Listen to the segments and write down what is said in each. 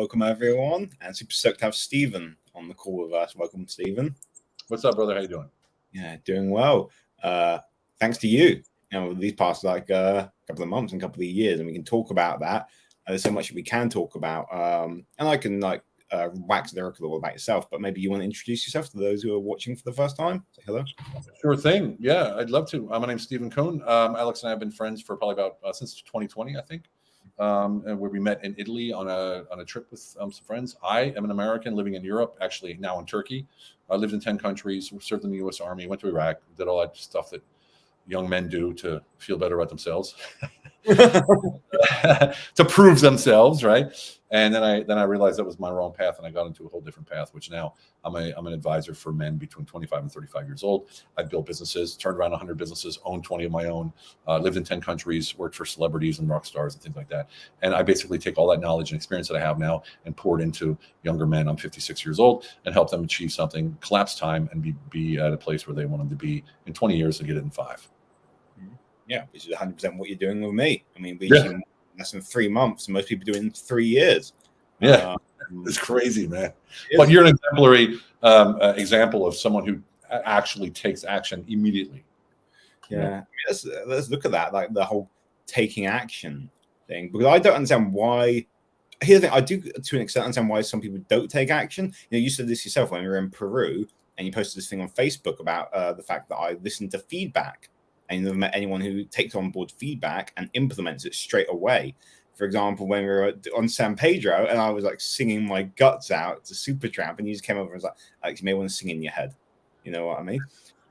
Welcome, everyone. And super stoked to have Steven on the call with us. Welcome, Steven. What's up, brother? How you doing? Yeah, doing well. Thanks to you. These past couple of months and couple of years, and we can talk about that. There's so much we can talk about. And I can wax lyrical about yourself, but maybe you want to introduce yourself to those who are watching for the first time. Say hello. Sure thing. Yeah, I'd love to. My name's Steven Kuhn. Alex and I have been friends for probably about since 2020, I think. And where we met in Italy on a trip with some friends. I am an American living in Europe, actually now in Turkey. I lived in 10 countries, served in the U.S. Army, went to Iraq, did all that stuff that young men do to feel better about themselves, to prove themselves, right? And then I realized that was my wrong path, and I got into a whole different path, which now I'm an advisor for men between 25 and 35 years old. I've built businesses, turned around 100 businesses, owned 20 of my own, lived in 10 countries, worked for celebrities and rock stars and things like that. And I basically take all that knowledge and experience that I have now and pour it into younger men. I'm 56 years old and help them achieve something, collapse time, and be at a place where they want them to be in 20 years and get it in 5. Yeah, which is 100% what you're doing with me. I mean, in less than 3 months. Most people do it in 3 years. Yeah, it's crazy, man. But you're an exemplary example of someone who actually takes action immediately. Yeah, let's look at that, like the whole taking action thing, because I don't understand why. Here's the thing, I do to an extent understand why some people don't take action. You said this yourself when you were in Peru, and you posted this thing on Facebook about the fact that I listened to feedback. And you've never met anyone who takes on board feedback and implements it straight away. For example, when we were on San Pedro and I was like singing my guts out to Supertramp, and you just came over and was like, Alex, you may want to sing in your head. You know what I mean?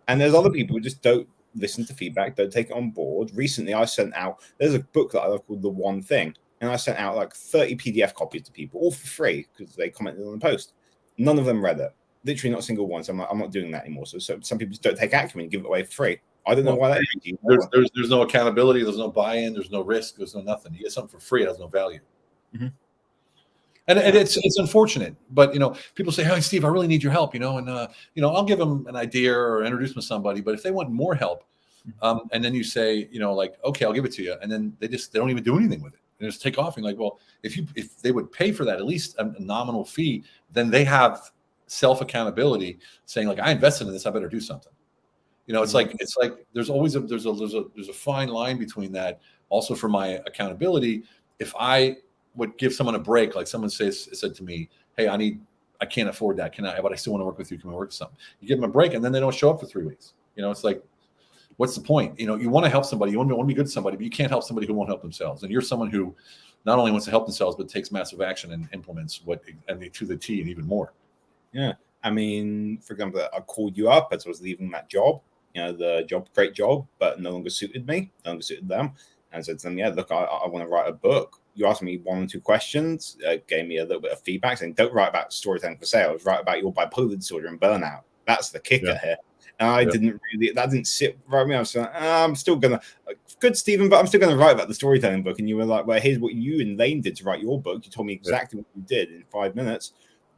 And there's other people who just don't listen to feedback, don't take it on board. Recently, I sent out, there's a book that I love called The One Thing. And I sent out like 30 PDF copies to people, all for free, because they commented on the post. None of them read it. Literally not a single one. So I'm not doing that anymore. So some people just don't take action and give it away for free. I don't know why that is. There's no accountability. There's no buy-in. There's no risk. There's no nothing. You get something for free. It has no value. Mm-hmm. And it's unfortunate. But, people say, hey, Steve, I really need your help, and, I'll give them an idea or introduce them to somebody. But if they want more help, and then you say, okay, I'll give it to you. And then they don't even do anything with it. They just take off. And like, well, if they would pay for that, at least a nominal fee, then they have self-accountability saying like, I invested in this, I better do something. It's like there's always there's a fine line between that. Also, for my accountability, if I would give someone a break, like someone said to me, "Hey, I can't afford that. But I still want to work with you. Can we work something?" You give them a break, and then they don't show up for 3 weeks. It's like, what's the point? You want to help somebody, you want to be good to somebody, but you can't help somebody who won't help themselves. And you're someone who not only wants to help themselves, but takes massive action and implements to the T and even more. Yeah, I mean, for example, I called you up as I was leaving that job. The job, great job, but no longer suited me, no longer suited them. And I said to them, yeah, look, I want to write a book. You asked me 1 or 2 questions, gave me a little bit of feedback saying, don't write about storytelling for sales, write about your bipolar disorder and burnout. That's the kicker here. And that didn't sit right with me. I was like, I'm still going to, good, Stephen, but I'm still going to write about the storytelling book. And you were like, well, here's what you and Lane did to write your book. You told me exactly what you did in 5 minutes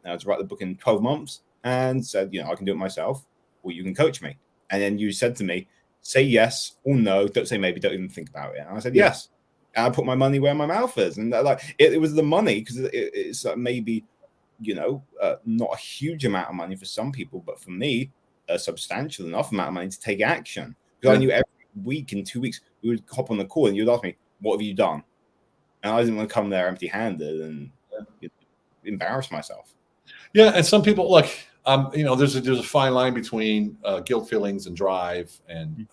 to write the book in 12 months. And said, I can do it myself, or you can coach me. And then you said to me, say yes or no, don't say maybe, don't even think about it. And I said, yes. And I put my money where my mouth is. And it was the money, because it's maybe, not a huge amount of money for some people, but for me, a substantial enough amount of money to take action. Because I knew every week in 2 weeks, we would hop on the call and you'd ask me, what have you done? And I didn't want to come there empty-handed and embarrass myself. Yeah, and some people, look, there's a fine line between guilt feelings and drive, and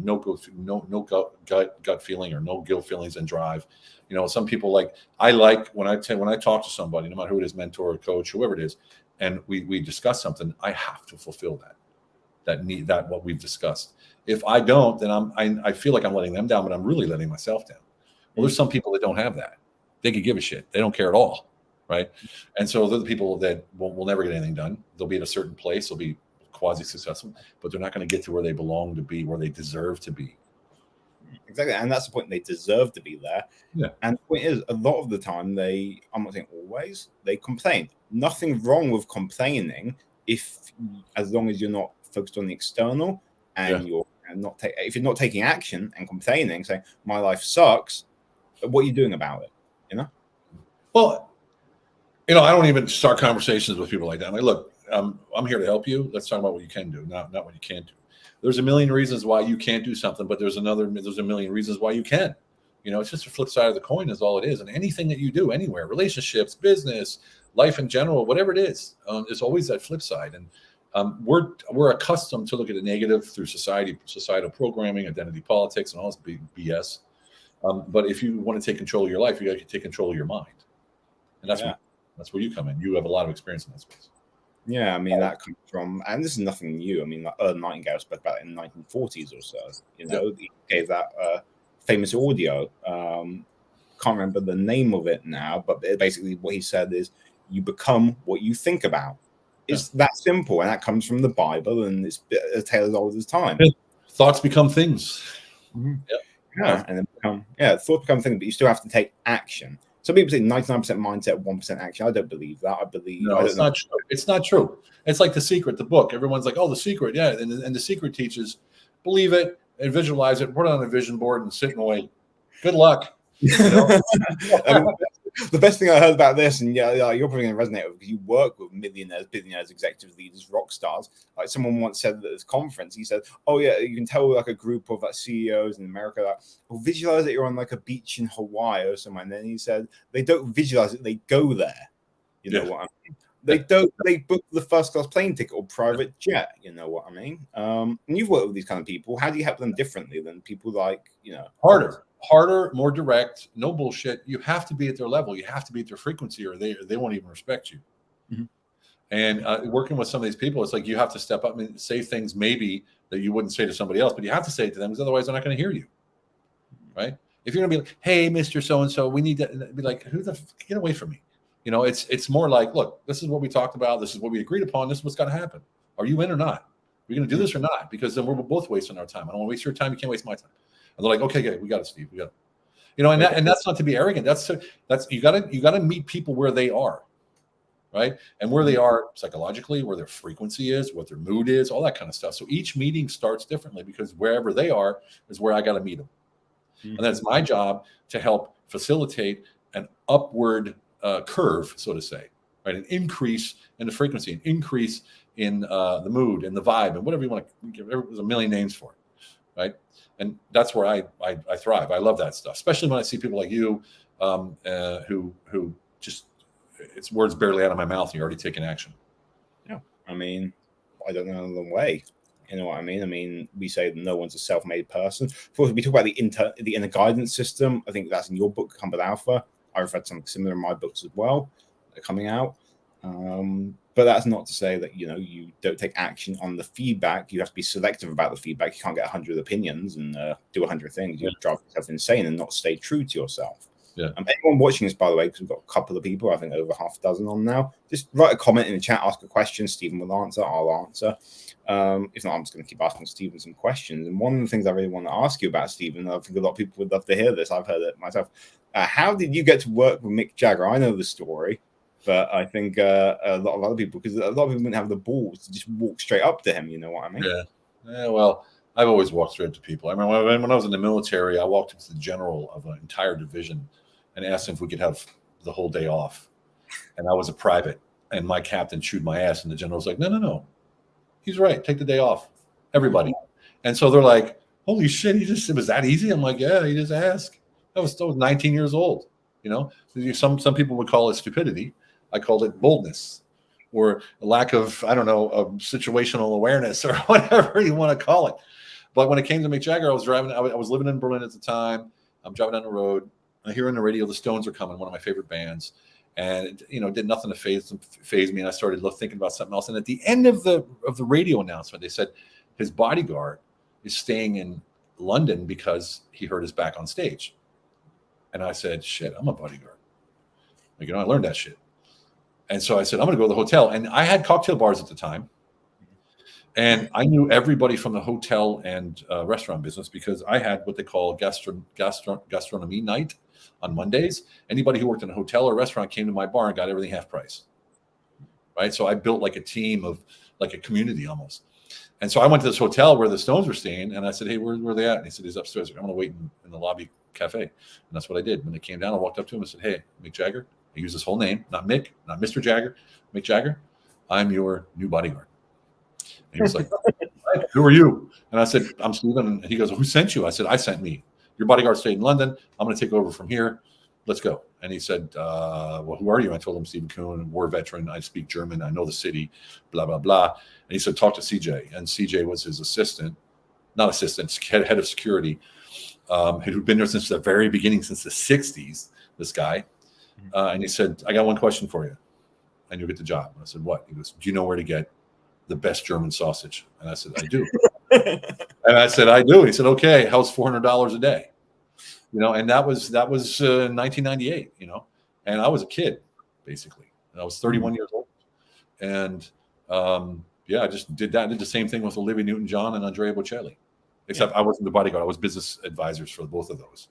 no gut feeling or no guilt feelings and drive. Some people when I talk to somebody, no matter who it is, mentor or coach, whoever it is, and we discuss something, I have to fulfill that what we've discussed. If I don't, then I feel like I'm letting them down, but I'm really letting myself down. Well, there's some people that don't have that. They could give a shit. They don't care at all. Right. And so they're the people that will never get anything done. They'll be at a certain place. They'll be quasi successful, but they're not going to get to where they belong to be, where they deserve to be. Exactly. And that's the point. They deserve to be there. Yeah. And the point is, a lot of the time, I'm not saying always, they complain. Nothing wrong with complaining as long as you're not focused on the external and if you're not taking action and complaining, saying, my life sucks, what are you doing about it? Well, I don't even start conversations with people like that. I'm like, look, I'm here to help you. Let's talk about what you can do, not what you can't do. There's a million reasons why you can't do something, but there's a million reasons why you can. It's just a flip side of the coin is all it is. And anything that you do anywhere, relationships, business, life in general, whatever it is always that flip side. And we're accustomed to look at the negative through societal programming, identity politics, and all this BS. But if you want to take control of your life, you got to take control of your mind. And that's where you come in. You have a lot of experience in that space. Yeah, I mean, that comes from, and this is nothing new. I mean, like Nightingale spoke about it in the 1940s or so. He gave that famous audio. Can't remember the name of it now, but basically what he said is, you become what you think about. It's that simple, and that comes from the Bible, and it's a tale as old as time. Thoughts become things. Mm-hmm. Yeah, and then thoughts become things, but you still have to take action. Some people say 99% mindset, 1% action. I don't believe that. Not true. It's not true. It's like The Secret, the book. Everyone's like, oh, The Secret. Yeah. And The Secret teaches, believe it and visualize it, put it on a vision board and sit and wait. Good luck. I mean, the best thing I heard about this, and you're probably going to resonate with, because you work with millionaires, billionaires, executive leaders, rock stars. Like someone once said at this conference, he said, "Oh yeah, you can tell like a group of like CEOs in America that visualize that you're on like a beach in Hawaii or somewhere." And then he said, "They don't visualize it; they go there." You know what I mean? They don't. They book the first class plane ticket or private jet. You know what I mean? And you've worked with these kind of people. How do you help them differently than people like Harder, more direct, no bullshit. You have to be at their level. You have to be at their frequency, or they won't even respect you. Mm-hmm. And working with some of these people, it's like you have to step up and say things maybe that you wouldn't say to somebody else, but you have to say it to them, because otherwise they're not going to hear you, right? If you're going to be like, "Hey, Mr. So-and-so, we need to," be like, "Who the get away from me?" It's more like, "Look, this is what we talked about. This is what we agreed upon. This is what's got to happen. Are you in or not? Are we going to do this or not? Because then we're both wasting our time. I don't want to waste your time. You can't waste my time." And they're like, "Okay, good. We got it, Steve. We got it." And that's not to be arrogant. That's you gotta meet people where they are, right? And where they are psychologically, where their frequency is, what their mood is, all that kind of stuff. So each meeting starts differently, because wherever they are is where I got to meet them. Mm-hmm. And that's my job to help facilitate an upward curve, so to say, right? An increase in the frequency, an increase in the mood and the vibe, and whatever you want to give. There's a million names for it, right? And that's where I thrive. I love that stuff, especially when I see people like you who just, it's words barely out of my mouth and you're already taking action. Yeah. I mean, I don't know the way. You know what I mean? I mean, we say no one's a self-made person. Of course, we talk about the inner guidance system. I think that's in your book, Combat Alpha. I've read something similar in my books as well. They're coming out. But that's not to say that, you don't take action on the feedback. You have to be selective about the feedback. You can't get 100 opinions and do 100 things. You drive yourself insane and not stay true to yourself. Yeah. Anyone watching this, by the way, because we've got a couple of people, I think over half a dozen on now, just write a comment in the chat, ask a question. Stephen will answer. I'll answer. If not, I'm just going to keep asking Stephen some questions. And one of the things I really want to ask you about, Stephen, I think a lot of people would love to hear this. I've heard it myself. How did you get to work with Mick Jagger? I know the story. But I think a lot of other people, because a lot of people wouldn't have the balls to just walk straight up to him. You know what I mean? Yeah. Well, I've always walked straight up to people. I remember when I was in the military, I walked up to the general of an entire division and asked him if we could have the whole day off. And I was a private, and my captain chewed my ass, and the general was like, no. He's right. Take the day off. Everybody. And so they're like, holy shit, it was that easy? I'm like, yeah, you just ask. I was 19 years old. Some people would call it stupidity. I called it boldness, or a lack of, I don't know, of situational awareness, or whatever you want to call it. But when it came to Mick Jagger, I was living in Berlin at the time. I'm driving down the road. I hear on the radio the Stones are coming, one of my favorite bands. And it did nothing to phase me. And I started thinking about something else. And at the end of the radio announcement, they said his bodyguard is staying in London because he hurt his back on stage. And I said, shit, I'm a bodyguard. I learned that shit. And so I said, I'm going to go to the hotel. And I had cocktail bars at the time. And I knew everybody from the hotel and restaurant business, because I had what they call gastronomy night on Mondays. Anybody who worked in a hotel or restaurant came to my bar and got everything half price. Right. So I built like a team of like a community almost. And so I went to this hotel where the Stones were staying, and I said, hey, where are they at? And he said, he's upstairs. I'm going to wait in the lobby cafe. And that's what I did. When they came down, I walked up to him and said, hey, Mick Jagger. He used his whole name, not Mick, not Mr. Jagger, Mick Jagger. I'm your new bodyguard. And he was like, who are you? And I said, I'm Steven. And he goes, who sent you? I said, I sent me. Your bodyguard stayed in London. I'm going to take over from here. Let's go. And he said, well, who are you? I told him Steven Kuhn, war veteran. I speak German. I know the city, blah, blah, blah. And he said, talk to CJ. And CJ was his assistant, not assistant, head of security, who'd been there since the very beginning, since the 60s, this guy. And he said, I got one question for you. And you'll get the job. And I said, what? He goes, do you know where to get the best German sausage? And I said, I do. And I said, I do. And he said, okay, how's $400 a day? You know, and that was 1998, you know, and I was a kid, basically. And I was 31 years old. And I just did that. I did the same thing with Olivia Newton-John and Andrea Bocelli, except I wasn't the bodyguard. I was business advisors for both of those.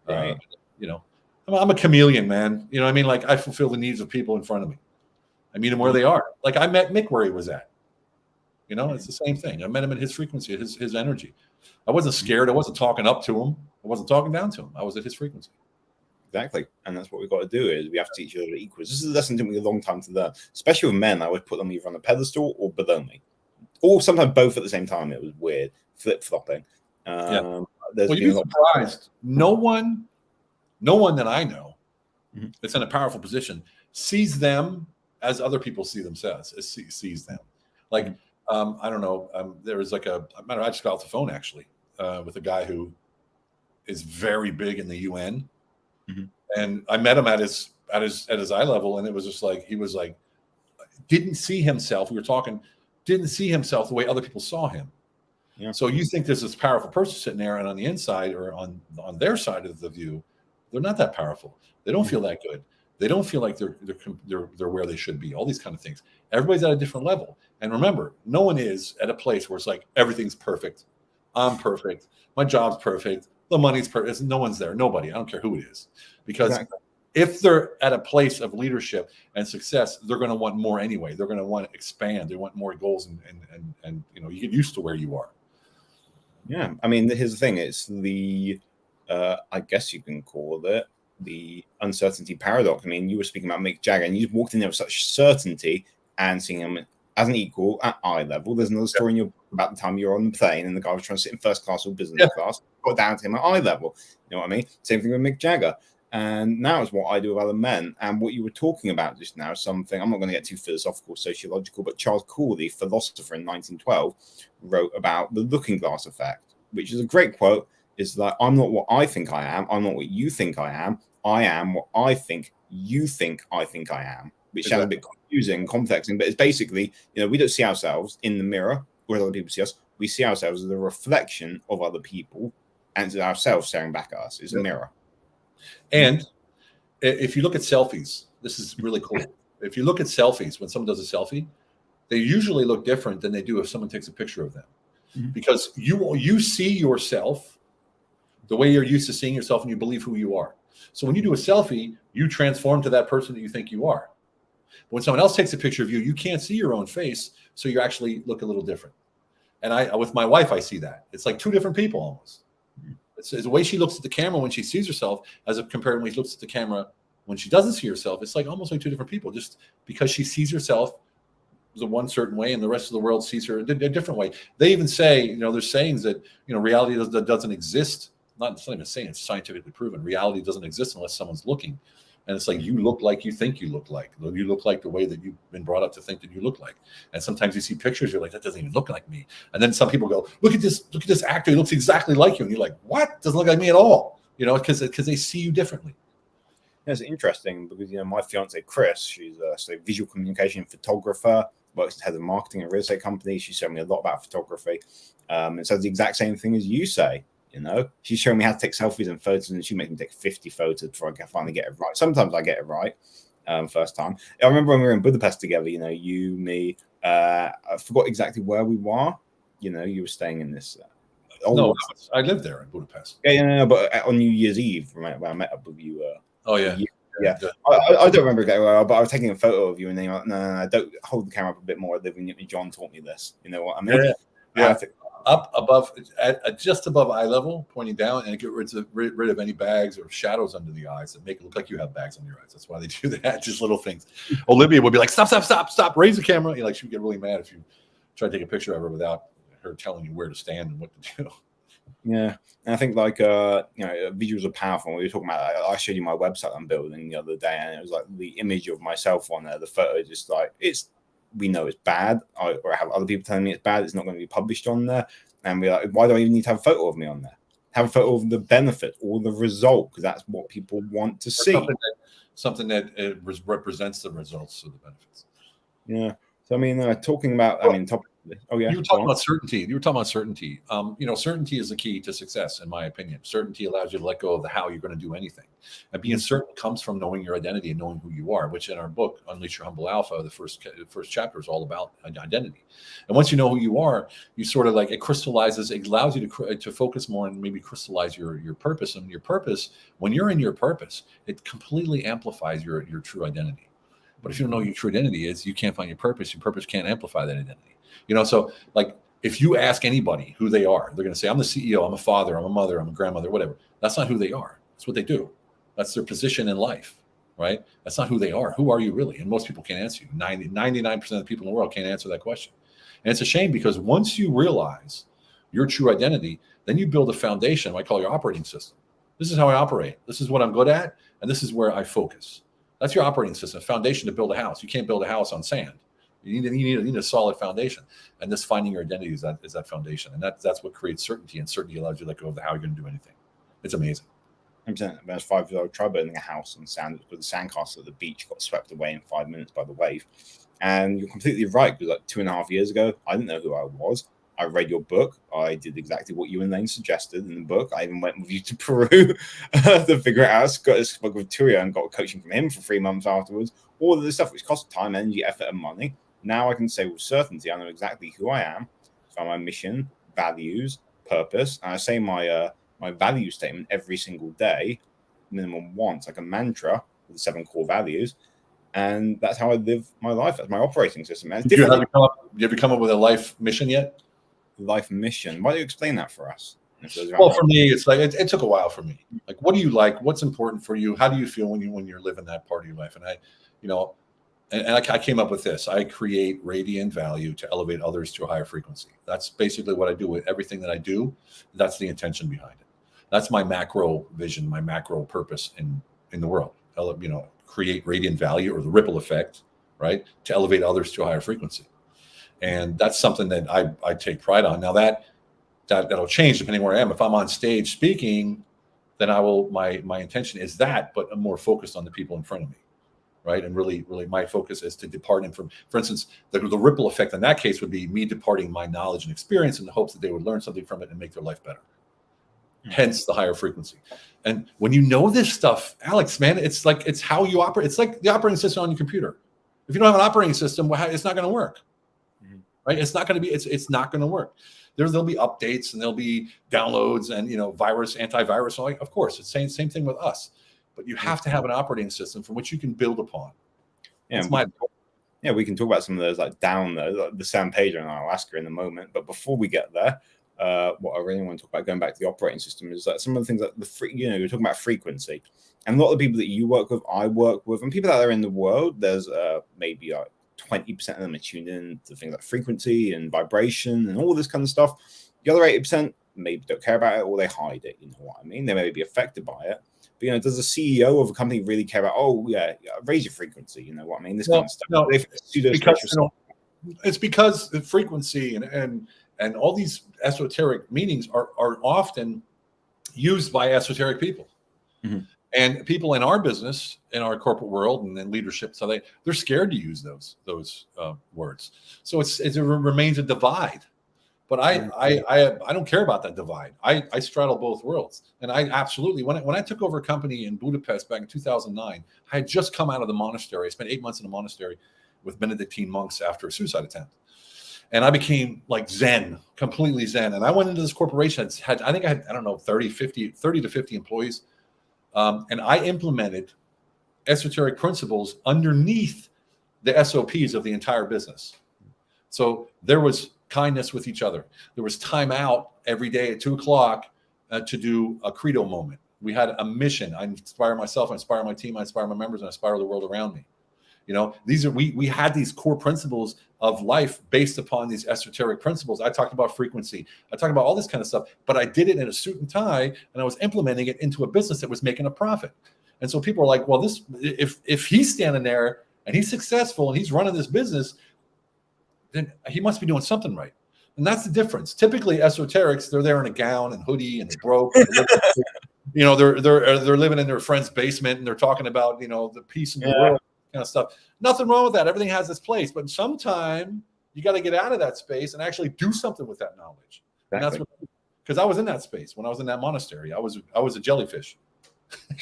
Right. You know, I'm a chameleon, man. You know what I mean? Like, I fulfill the needs of people in front of me. I meet them where they are. Like, I met Mick where he was at. You know, it's the same thing. I met him at his frequency, at his energy. I wasn't scared. I wasn't talking up to him. I wasn't talking down to him. I was at his frequency. Exactly. And that's what we've got to do, is we have to teach each other equals. This is a lesson that took me a long time to learn, especially with men. I would put them either on a pedestal or below me, or sometimes both at the same time. It was weird, flip-flopping. Well, you'd be surprised. No one that I know that's in a powerful position sees them as other people see themselves, sees them. Like, I don't know. There was like I just got off the phone actually with a guy who is very big in the UN, and I met him at his eye level, and it was just like he was like didn't see himself. We were talking, didn't see himself the way other people saw him. Yeah. So you think there's this powerful person sitting there, and on the inside or on their side of the view, they're not that powerful. They don't feel that good. They don't feel like they're where they should be. All these kind of things. Everybody's at a different level. And remember, no one is at a place where it's like everything's perfect. I'm perfect. My job's perfect. The money's perfect. No one's there. Nobody. I don't care who it is. Because if they're at a place of leadership and success, they're going to want more anyway. They're going to want to expand. They want more goals, and you know, you get used to where you are. Yeah. I mean, here's the thing. It's the I guess you can call it the uncertainty paradox. I mean, you were speaking about Mick Jagger, and you walked in there with such certainty and seeing him as an equal at eye level. There's another story in your book about the time you were on the plane and the guy was trying to sit in first class or business class, got down to him at eye level. You know what I mean? Same thing with Mick Jagger. And now is what I do with other men. And what you were talking about just now is something, I'm not going to get too philosophical, sociological, but Charles Cooley, philosopher in 1912, wrote about the looking glass effect, which is a great quote. It's like, I'm not what I think I am. I'm not what you think I am. I am what I think you think I am, which sounds a bit confusing, complexing, but it's basically, you know, we don't see ourselves in the mirror where other people see us. We see ourselves as a reflection of other people, and it's ourselves staring back at us. It's a mirror. And if you look at selfies, this is really cool. If you look at selfies, when someone does a selfie, they usually look different than they do if someone takes a picture of them, because you see yourself the way you're used to seeing yourself, and you believe who you are. So when you do a selfie, you transform to that person that you think you are. But when someone else takes a picture of you, you can't see your own face, so you actually look a little different. And with my wife, I see that. It's like two different people almost. It's the way she looks at the camera when she sees herself as compared to when she looks at the camera when she doesn't see herself. It's like almost like two different people, just because she sees herself the one certain way and the rest of the world sees her a different way. They even say, you know, there's sayings that, you know, reality doesn't exist. It's not even saying, it's scientifically proven. Reality doesn't exist unless someone's looking. And it's like, you look like you think you look like. You look like the way that you've been brought up to think that you look like. And sometimes you see pictures, you're like, that doesn't even look like me. And then some people go, look at this actor, he looks exactly like you. And you're like, what? Doesn't look like me at all. You know, because they see you differently. It's interesting because, you know, my fiance Chris, she's a visual communication photographer, works as head of marketing at a real estate company. She showed me a lot about photography. And says the exact same thing as you say. You know, she's showing me how to take selfies and photos, and she makes me take 50 photos before I can finally get it right. Sometimes I get it right first time. I remember when we were in Budapest together, you know, you, me, I forgot exactly where we were. You know, you were staying in this. I lived there in Budapest. Yeah, but on New Year's Eve, when I met up with you. Yeah. I don't remember exactly well, but I was taking a photo of you, and then you're like, no, don't hold the camera up a bit more. John taught me this. You know what I mean? Yeah. up above, at just above eye level, pointing down, and get rid of any bags or shadows under the eyes that make it look like you have bags under your eyes. That's why they do that. Just little things. Olivia would be like, stop, raise the camera. Like, she would get really mad if you try to take a picture of her without her telling you where to stand and what to do. Yeah, and I think like visuals are powerful. We were talking about, I showed you my website I'm building the other day, and it was like the image of myself on there, the photo, just like, we know it's bad, or I have other people telling me it's bad, it's not going to be published on there, and we're like, why do I even need to have a photo of me on there? Have a photo of the benefit or the result, because that's what people want to see. Something that represents the results of the benefits. Yeah. So I mean, talking about, oh yeah, you were talking about certainty. Certainty is the key to success, in my opinion. Certainty allows you to let go of the how you're going to do anything, and being certain comes from knowing your identity and knowing who you are. Which in our book, Unleash Your Humble Alpha, the first chapter is all about identity. And once you know who you are, you sort of like, it crystallizes. It allows you to focus more and maybe crystallize your purpose. And your purpose, when you're in your purpose, it completely amplifies your true identity. But if you don't know what your true identity is, you can't find your purpose. Your purpose can't amplify that identity. So like, if you ask anybody who they are, they're going to say, I'm the CEO, I'm a father, I'm a mother, I'm a grandmother, whatever. That's not who they are. That's what they do. That's their position in life, right? That's not who they are. Who are you really? And most people can't answer you. 99% of the people in the world can't answer that question. And it's a shame, because once you realize your true identity, then you build a foundation, I call your operating system. This is how I operate. This is what I'm good at. And this is where I focus. That's your operating system, foundation to build a house. You can't build a house on sand. You need a solid foundation, and this finding your identity is that foundation, and that's what creates certainty. And certainty allows you to let go of how you're going to do anything. It's amazing. I was 5 years old, tried building a house on sand with a sandcastle at the beach, got swept away in 5 minutes by the wave. And you're completely right, because like 2.5 years ago, I didn't know who I was. I read your book. I did exactly what you and Lane suggested in the book. I even went with you to Peru to figure it out. Spoke with Turia and got coaching from him for 3 months afterwards. All of this stuff, which cost time, energy, effort, and money. Now I can say with certainty, I know exactly who I am, so my mission, values, purpose. And I say my value statement every single day, minimum once, like a mantra with the 7 core values. And that's how I live my life. That's my operating system. Have you ever come up with a life mission yet? Life mission. Why don't you explain that for us? Well, for me, it's like it took a while for me. Like, what do you like? What's important for you? How do you feel when you're living that part of your life? And I came up with this. I create radiant value to elevate others to a higher frequency. That's basically what I do with everything that I do. That's the intention behind it. That's my macro vision, my macro purpose in the world. Create radiant value, or the ripple effect, right? To elevate others to a higher frequency. And that's something that I take pride on. Now that'll change depending where I am. If I'm on stage speaking, then I will. My intention is that, but I'm more focused on the people in front of me. Right. And really, my focus is to depart in from, for instance, the ripple effect in that case would be me departing my knowledge and experience in the hopes that they would learn something from it and make their life better. Mm-hmm. Hence the higher frequency. And when you know this stuff, Alex, man, it's how you operate. It's like the operating system on your computer. If you don't have an operating system, it's not going to work. Mm-hmm. Right. It's not going to be, it's not going to work. There'll be updates and there'll be downloads and, virus, antivirus. So of course, it's the same thing with us. But you have to have an operating system from which you can build upon. Yeah, we can talk about some of those like down there, like the Sam Pager, and I'll ask her in a moment. But before we get there, what I really want to talk about, going back to the operating system, is like some of the things like you're talking about frequency, and a lot of the people that you work with, I work with, and people that are in the world, there's maybe like 20% of them are tuned in to things like frequency and vibration and all this kind of stuff. The other 80% maybe don't care about it, or they hide it. You know what I mean? They may be affected by it. But, does the CEO of a company really care about, raise your frequency? You know what I mean? This kind of stuff. No, it's because the frequency and all these esoteric meanings are often used by esoteric people. Mm-hmm. And people in our business, in our corporate world, and in leadership, so they're scared to use those words. So it remains a divide. But I don't care about that divide. I straddle both worlds, and I absolutely when I took over a company in Budapest back in 2009, I had just come out of the monastery. I spent 8 months in a monastery with Benedictine monks after a suicide attempt, and I became like Zen, completely Zen. And I went into this corporation. I had 30 to 50 employees, and I implemented esoteric principles underneath the SOPs of the entire business. So there was kindness with each other. There was time out every day at 2:00 to do a credo moment. We had a mission. I inspire myself, I inspire my team, I inspire my members, and I inspire the world around me. These are we had these core principles of life based upon these esoteric principles. I talked about frequency. I talked about all this kind of stuff, but I did it in a suit and tie, and I was implementing it into a business that was making a profit. And so people are like, well, if he's standing there and he's successful and he's running this business, then he must be doing something right. And that's the difference. Typically, esoterics, they're there in a gown and hoodie and they're broke. They're living in their friend's basement and they're talking about the peace in the world kind of stuff. Nothing wrong with that. Everything has its place, but sometime you got to get out of that space and actually do something with that knowledge. Exactly. And that's because I was in that space when I was in that monastery. I was a jellyfish.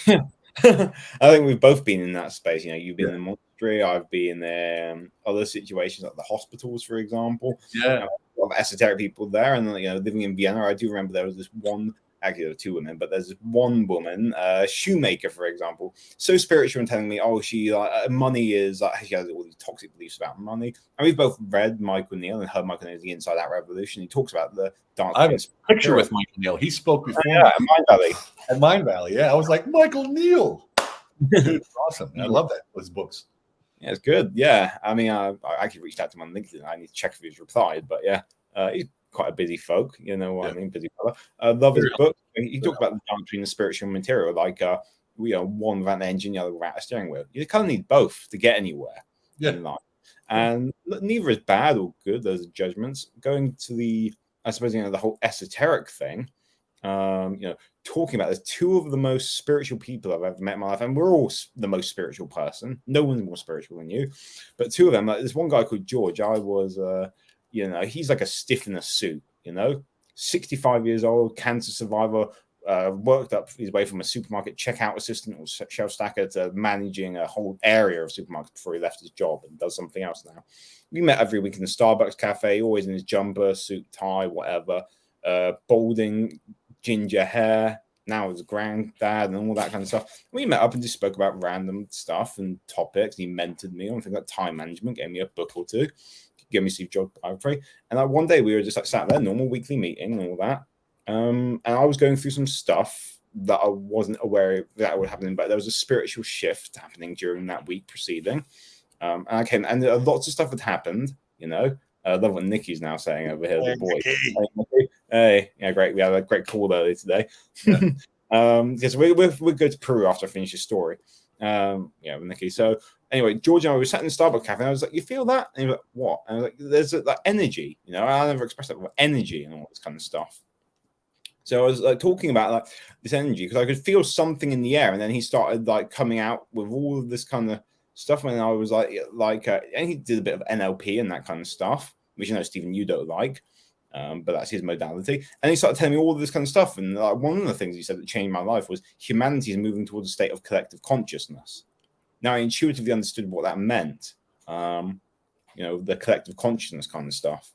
I think we've both been in that space. You've been in the monastery. I've been in other situations like the hospitals, for example. Yeah, a lot of esoteric people there, and living in Vienna, I do remember there was this one. Actually, there were two women, but there's one woman, shoemaker, for example, so spiritual and telling me, she money is she has all these toxic beliefs about money. And we've both read Michael Neal and heard Michael Neal's The Inside Out Revolution. He talks about the dark. I have a picture with Michael Neal. He spoke before. At Mind Valley. At Mind Valley, yeah. I was like, Michael Neal. Dude, awesome. I love that. Those books. Yeah, it's good. Yeah. I mean, I actually reached out to him on LinkedIn. I need to check if he's replied, but he's quite a busy folk, I mean, busy fella. Love his book. He talked about the balance between the spiritual and material, like one without an engine, the other without a steering wheel. You kind of need both to get anywhere in life. And neither is bad or good. Those are judgments. Going to the whole esoteric thing, talking about there's two of the most spiritual people I've ever met in my life, and we're all the most spiritual person. No one's more spiritual than you, but two of them. There's one guy called George. I was he's like a stiff in a suit, 65 years old, cancer survivor, worked up his way from a supermarket checkout assistant or shelf stacker to managing a whole area of supermarkets before he left his job and does something else now. We met every week in the Starbucks cafe, always in his jumper, suit, tie, whatever, balding, ginger hair, now his granddad and all that kind of stuff. We met up and just spoke about random stuff and topics. He mentored me on things like time management, gave me a book or two. Give me Steve Jobs biography, and one day we were just sat there, normal weekly meeting and all that. And I was going through some stuff that I wasn't aware of that would happen, but there was a spiritual shift happening during that week preceding. And I came, and lots of stuff had happened. I love what Nikki's now saying over here. The boy, hey, yeah, great. We had a great call earlier today. Because we're going to Peru after I finish the story. With Nikki. So anyway, George and I were sat in the Starbucks cafe, and I was like, "You feel that?" And he was like, "What?" And I was like, "There's like energy, I never expressed that, energy and all this kind of stuff." So I was like talking about this energy because I could feel something in the air, and then he started coming out with all of this kind of stuff, and I was and he did a bit of NLP and that kind of stuff, which Stephen, you don't like. But that's his modality. And he started telling me all of this kind of stuff. And one of the things he said that changed my life was humanity is moving towards a state of collective consciousness. Now, I intuitively understood what that meant, the collective consciousness kind of stuff.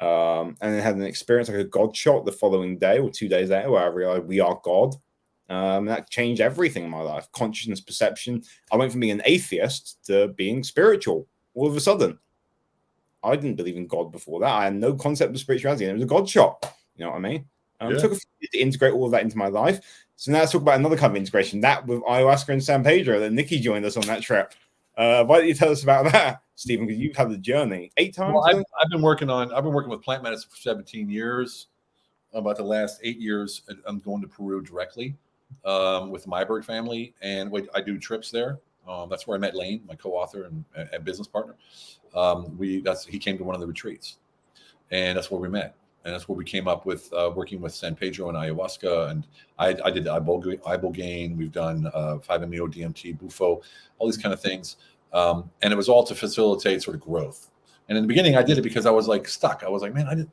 And then had an experience like a God shot the following day or 2 days later where I realized we are God. That changed everything in my life. Consciousness, perception. I went from being an atheist to being spiritual all of a sudden. I didn't believe in God before that. I had no concept of spirituality, and it was a God shot. You know what I mean? It took a few years to integrate all of that into my life. So now let's talk about another kind of integration, that with ayahuasca and San Pedro, that Nikki joined us on that trip. Why don't you tell us about that, Stephen? Because you've had the journey 8 times. Well, I've been working with plant medicine for 17 years. About the last 8 years, I'm going to Peru directly with the Myberg family, and I do trips there. That's where I met Lane, my co-author and business partner. He came to one of the retreats, and that's where we met, and that's where we came up with working with San Pedro and ayahuasca. And I did ibogaine. We've done 5-MeO DMT, bufo, all these kind of things, and it was all to facilitate sort of growth. And in the beginning, I did it because I was stuck. I was like, man,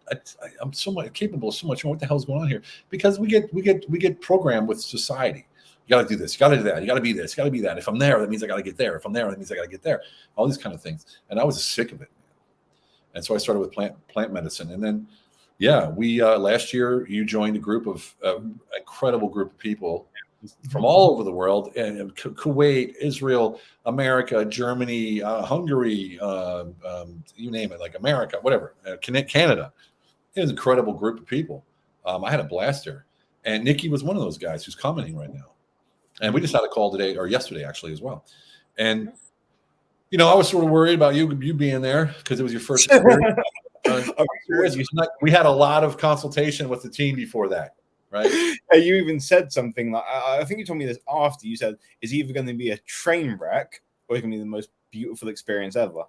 I'm so much capable of so much more. What the hell's going on here? Because we get programmed with society. You got to do this. You got to do that. You got to be this. You got to be that. If I'm there, that means I got to get there. If I'm there, that means I got to get there. All these kind of things. And I was sick of it. And so I started with plant medicine. And then, we last year you joined a group of incredible group of people from all over the world, and Kuwait, Israel, America, Germany, Hungary, you name it, like America, whatever, Canada. It was an incredible group of people. I had a blast there. And Nikki was one of those guys who's commenting right now. And we just had a call today, or yesterday actually, as well. And I was sort of worried about you being there because it was your first experience. We had a lot of consultation with the team before that, right? You even said something like, I think you told me this after. You said it's either going to be a train wreck or it's going to be the most beautiful experience ever.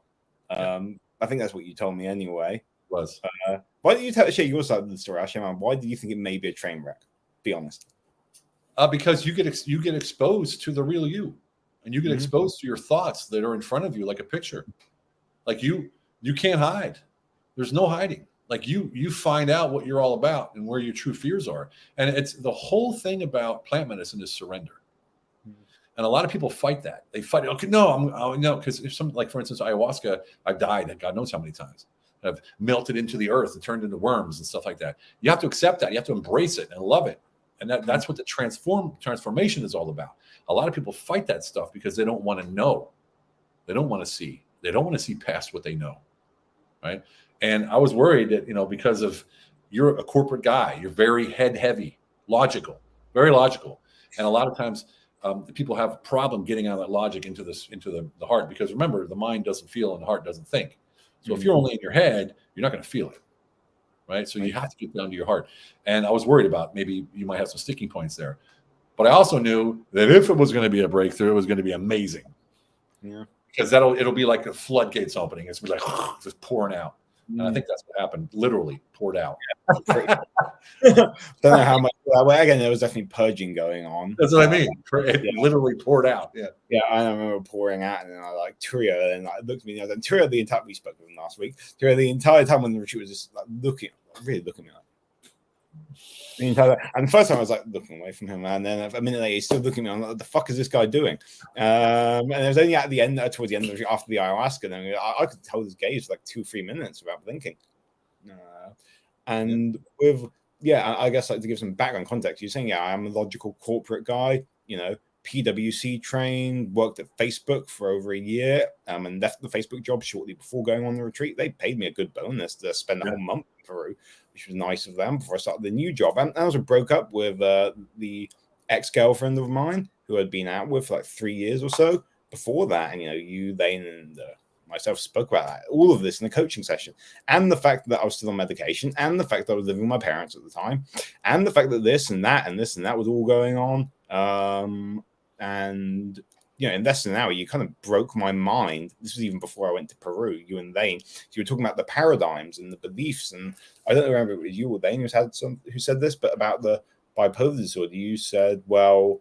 I think that's what you told me anyway. It was. Why don't you share your side of the story, Actually, man? Why do you think it may be a train wreck? Be honest. Because you get exposed to the real you, and you get exposed to your thoughts that are in front of you like a picture. Like you can't hide. There's no hiding. Like you find out what you're all about and where your true fears are. And it's the whole thing about plant medicine is surrender. And a lot of people fight that. They fight, okay, no, because if some, like for instance, ayahuasca, I've died God knows how many times. I've melted into the earth and turned into worms and stuff like that. You have to accept that. You have to embrace it and love it. And that's what the transformation is all about. A lot of people fight that stuff because they don't want to know. They don't want to see. They don't want to see past what they know, right? And I was worried that, because of you're a corporate guy, you're very head heavy, logical, very logical. And a lot of times people have a problem getting out of that logic into the heart, because remember, the mind doesn't feel and the heart doesn't think. So if you're only in your head, you're not going to feel it, right? So you have to get down to your heart. And I was worried about maybe you might have some sticking points there. But I also knew that if it was going to be a breakthrough, it was going to be amazing. Yeah. Because it'll be like the floodgates opening. It's like just pouring out. And I think that's what happened. Literally poured out. Don't know how much. Well, again, there was definitely purging going on. That's what I mean. It literally poured out. Yeah. Yeah, I remember pouring out, and then I Turio, and looked at me, and I was Turio the entire. We spoke with him last week. Turio the entire time when the retreat was just really looking at me like. The entire, and the first time I was like looking away from him, and then a minute later he's still looking at me. I'm like, what the fuck is this guy doing? And it was only at the end, towards the end of after the ayahuasca, then I could tell his gaze for like 2-3 minutes without blinking. And I guess like to give some background context, you're saying, I am a logical corporate guy, PwC trained, worked at Facebook for over a year, and left the Facebook job shortly before going on the retreat. They paid me a good bonus to spend a whole month in Peru, which was nice of them before I started the new job. And I also broke up with the ex-girlfriend of mine who I'd been out with for like 3 years or so before that. And, you, Lane, and myself spoke about that, all of this in the coaching session, and the fact that I was still on medication, and the fact that I was living with my parents at the time, and the fact that this and that and this and that was all going on. And in less than an hour, you kind of broke my mind. This was even before I went to Peru. You and Lane, you were talking about the paradigms and the beliefs, and I don't remember if it was you or Lane who said this, but about the bipolar disorder, you said, well,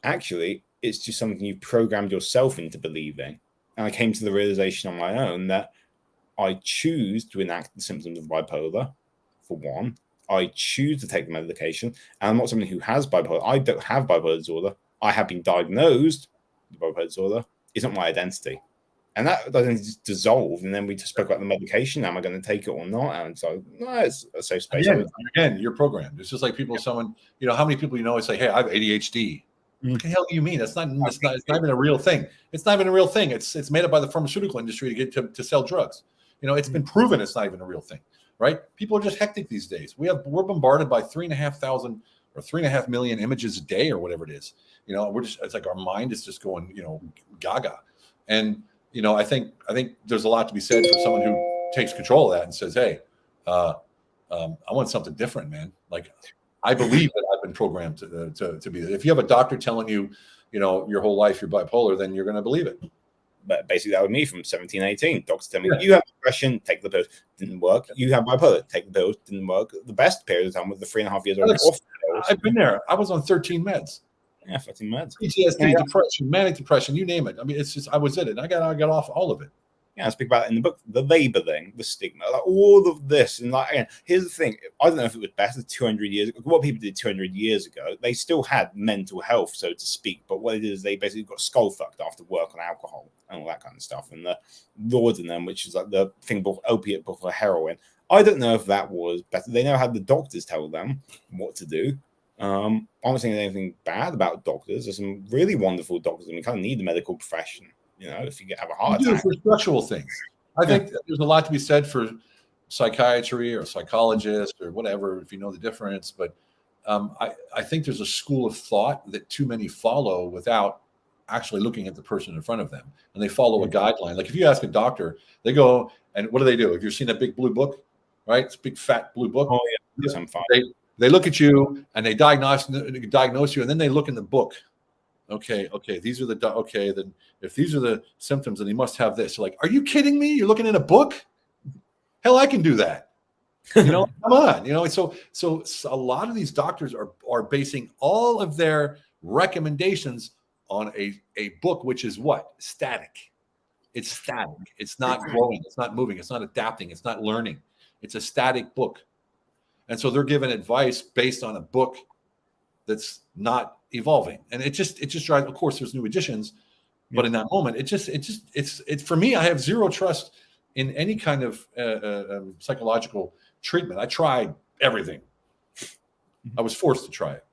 actually, it's just something you've programmed yourself into believing. And I came to the realization on my own that I choose to enact the symptoms of bipolar, for one. I choose to take the medication, and I'm not somebody who has bipolar. I don't have bipolar disorder. I have been diagnosed with bipolar disorder. It's not my identity. And that doesn't just dissolve. And then we just spoke about the medication. Am I going to take it or not? And so, no, it's a safe space. Again, you're programmed. It's just like someone, how many people say, hey, I have ADHD. What the hell do you mean? It's not even a real thing. It's not even a real thing. It's made up by the pharmaceutical industry to sell drugs. It's been proven it's not even a real thing. Right? People are just hectic these days. We're bombarded by 3,500 or 3.5 million images a day or whatever it is. It's like our mind is just going, gaga. And, I think there's a lot to be said for someone who takes control of that and says, hey, I want something different, man. Like, I believe that I've been programmed to be. If you have a doctor telling you, your whole life you're bipolar, then you're going to believe it. But basically, that was me from 17, 18. Doctors tell me, you have depression, take the pills. Didn't work. You have bipolar, take the pills. Didn't work. The best period of time was the 3.5 years old. I've been there. I was on 13 meds. Yeah, 13 meds. PTSD, depression, manic depression, you name it. I mean, it's just, I was in it. I got off all of it. Yeah, I speak about it in the book, the labeling, the stigma, like all of this. And again, here's the thing. I don't know if it was better 200 years ago. What people did 200 years ago, they still had mental health, so to speak. But what it is, they basically got skull fucked after work on alcohol and all that kind of stuff. And the laudanum, which is like the thing called opiate before heroin. I don't know if that was better. They never had the doctors tell them what to do. I'm not saying anything bad about doctors. There's some really wonderful doctors, and we kind of need the medical profession. If you have a heart You do attack. for structural things. I think there's a lot to be said for psychiatry or psychologist or whatever, if you know the difference. But I think there's a school of thought that too many follow without actually looking at the person in front of them. And they follow a guideline. Like if you ask a doctor, they go, and what do? If you've seen a big blue book, right? It's a big fat blue book. Oh, yeah. Yes, I'm fine. They look at you and they diagnose you, and then they look in the book. Okay, these are then if these are the symptoms, then you must have this. You're like, are you kidding me? You're looking in a book? Hell, I can do that. Come on. So a lot of these doctors are basing all of their recommendations on a book, which is what? Static. It's static. It's not growing. It's not moving. It's not adapting. It's not learning. It's a static book. And so they're given advice based on a book that's not evolving. And it just drives, of course, there's new additions, but in that moment, it's for me, I have zero trust in any kind of psychological treatment. I tried everything. I was forced to try it,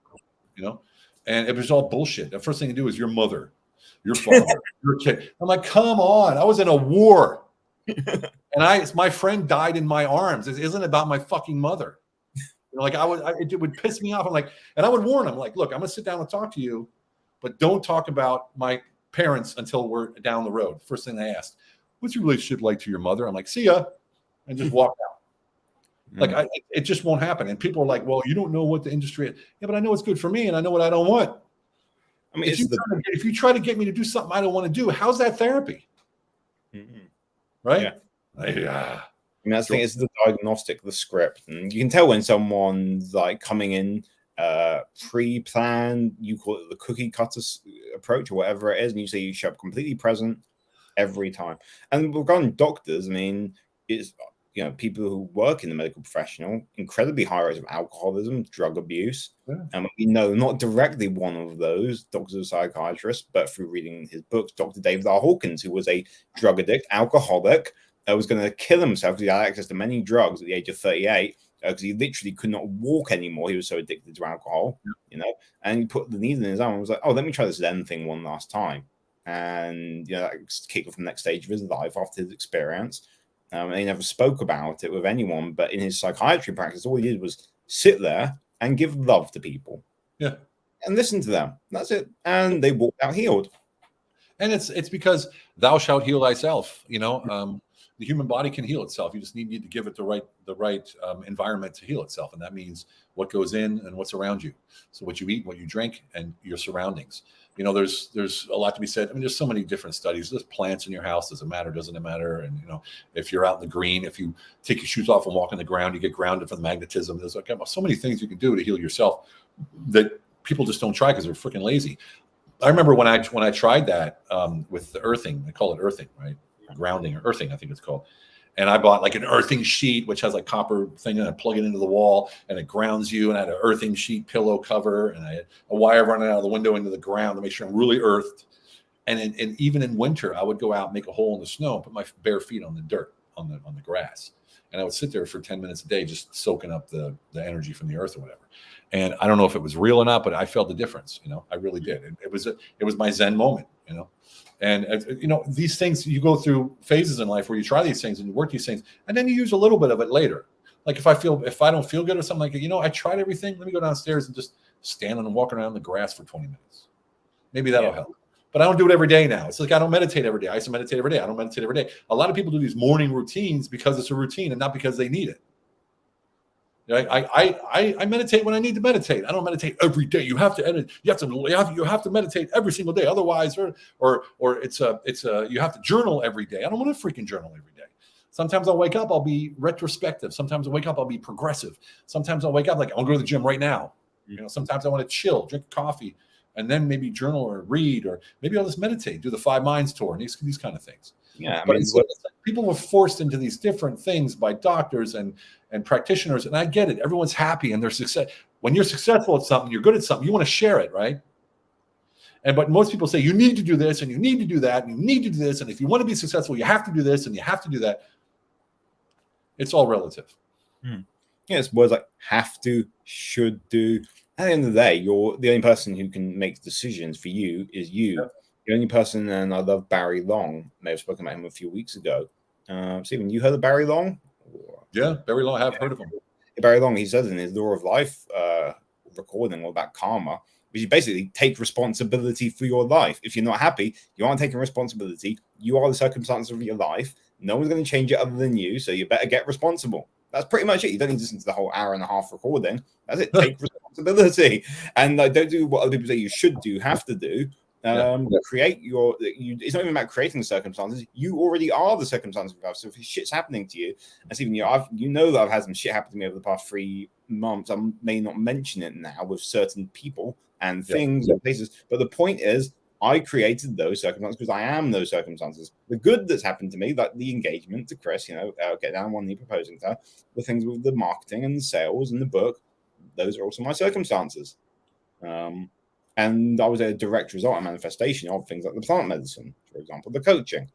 and it was all bullshit. The first thing to do is your mother, your father, your kid. I'm like, come on. I was in a war. And my friend died in my arms. It isn't about my fucking mother. It would piss me off. I'm like, and I would warn him, like, look, I'm going to sit down and talk to you, but don't talk about my parents until we're down the road. First thing they asked, what's your relationship like to your mother? I'm like, see ya, and just walk out. Like, it just won't happen. And people are like, well, you don't know what the industry is. Yeah, but I know what's good for me, and I know what I don't want. I mean, if you try to get me to do something I don't want to do, how's that therapy? Right? Yeah. That's the thing. It's the diagnostic, the script, and you can tell when someone's like coming in pre-planned. You call it the cookie cutter approach or whatever it is, and you say you show up completely present every time. And regarding doctors, I mean, it's people who work in the medical professional, incredibly high rates of alcoholism, drug abuse, and we know not directly one of those doctors or psychiatrists, but through reading his books, Dr. David R. Hawkins, who was a drug addict, alcoholic. Was going to kill himself because he had access to many drugs at the age of 38 because he literally could not walk anymore. He was so addicted to alcohol, and he put the needle in his arm and was like, oh, let me try this Zen thing one last time. And, that kicked off the next stage of his life after his experience. And he never spoke about it with anyone. But in his psychiatry practice, all he did was sit there and give love to people. Yeah. And listen to them. That's it. And they walked out healed. And it's because thou shalt heal thyself, the human body can heal itself. You just need to give it the right environment to heal itself. And that means what goes in and what's around you. So what you eat, what you drink, and your surroundings. There's a lot to be said. I mean, there's so many different studies. There's plants in your house. Does it matter? Doesn't it matter? And, if you're out in the green, if you take your shoes off and walk on the ground, you get grounded from the magnetism. There's so many things you can do to heal yourself that people just don't try because they're freaking lazy. I remember when I tried that with the earthing. They call it earthing, right? Grounding or earthing, I think it's called. And I bought like an earthing sheet, which has like copper thing, and I plug it into the wall and it grounds you. And I had an earthing sheet pillow cover, and I had a wire running out of the window into the ground to make sure I'm really earthed. And even in winter, I would go out, make a hole in the snow, and put my bare feet on the dirt, on the grass. And I would sit there for 10 minutes a day, just soaking up the energy from the earth or whatever. And I don't know if it was real or not, but I felt the difference. I really did. It was my Zen moment, And these things, you go through phases in life where you try these things and you work these things, and then you use a little bit of it later. Like if I don't feel good or something like that, I tried everything. Let me go downstairs and just stand and walk around the grass for 20 minutes. Maybe that'll help. But I don't do it every day now. It's like I don't meditate every day. I used to meditate every day. I don't meditate every day. A lot of people do these morning routines because it's a routine and not because they need it. I meditate when I need to meditate. I don't meditate every day. You have to edit. You have to meditate every single day. Otherwise, or it's you have to journal every day. I don't want to freaking journal every day. Sometimes I'll wake up, I'll be retrospective. Sometimes I'll wake up, I'll be progressive. Sometimes I'll wake up like I'll go to the gym right now. Sometimes I want to chill, drink coffee, and then maybe journal or read, or maybe I'll just meditate, do the 5 Minds tour, and these kind of things. Yeah, but people were forced into these different things by doctors and practitioners, and I get it. Everyone's happy and they're success. When you're successful at something, you're good at something, you want to share it, right? But most people say you need to do this and you need to do that and you need to do this, and if you want to be successful, you have to do this and you have to do that. It's all relative. It's words like have to, should do. At the end of the day, you're the only person who can make decisions for you is you. Yeah. The only person, and I love Barry Long. May have spoken about him a few weeks ago. Stephen, you heard of Barry Long? Yeah, very long. I've heard of him. Barry Long, he says in his Law of Life recording all about karma, which is basically take responsibility for your life. If you're not happy, you aren't taking responsibility. You are the circumstances of your life. No one's going to change it other than you, so you better get responsible. That's pretty much it. You don't need to listen to the whole hour and a half recording. That's it. Take responsibility. And don't do what other people say you should do, have to do. Create your. It's not even about creating the circumstances. You already are the circumstances of your life. So if shit's happening to you, and even you know that I've had some shit happen to me over the past 3 months. I may not mention it now with certain people and things and places, but the point is, I created those circumstances because I am those circumstances. The good that's happened to me, like the engagement to Chris, get down on one knee proposing to her, the things with the marketing and the sales and the book, those are also my circumstances. And I was a direct result and manifestation of things like the plant medicine, for example, the coaching,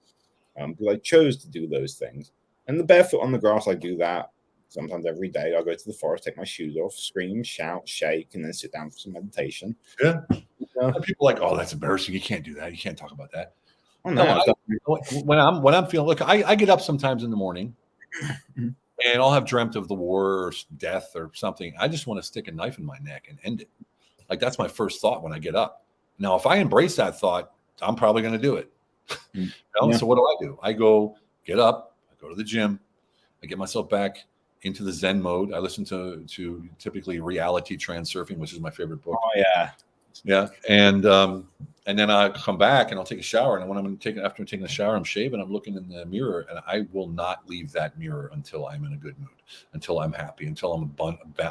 because I chose to do those things. And the barefoot on the grass, I do that sometimes every day. I go to the forest, take my shoes off, scream, shout, shake, and then sit down for some meditation. Yeah. People are like, oh, that's embarrassing. You can't do that. You can't talk about that. Oh, no, when I'm feeling, look, I get up sometimes in the morning and I'll have dreamt of the war or death or something. I just want to stick a knife in my neck and end it. Like that's my first thought when I get up. Now, if I embrace that thought, I'm probably going to do it. So what do? I go get up, I go to the gym, I get myself back into the Zen mode. I listen to typically reality transurfing, which is my favorite book. Oh yeah. Yeah. And then I come back and I'll take a shower. And when after I'm taking a shower, I'm shaving, I'm looking in the mirror, and I will not leave that mirror until I'm in a good mood, until I'm happy, until I'm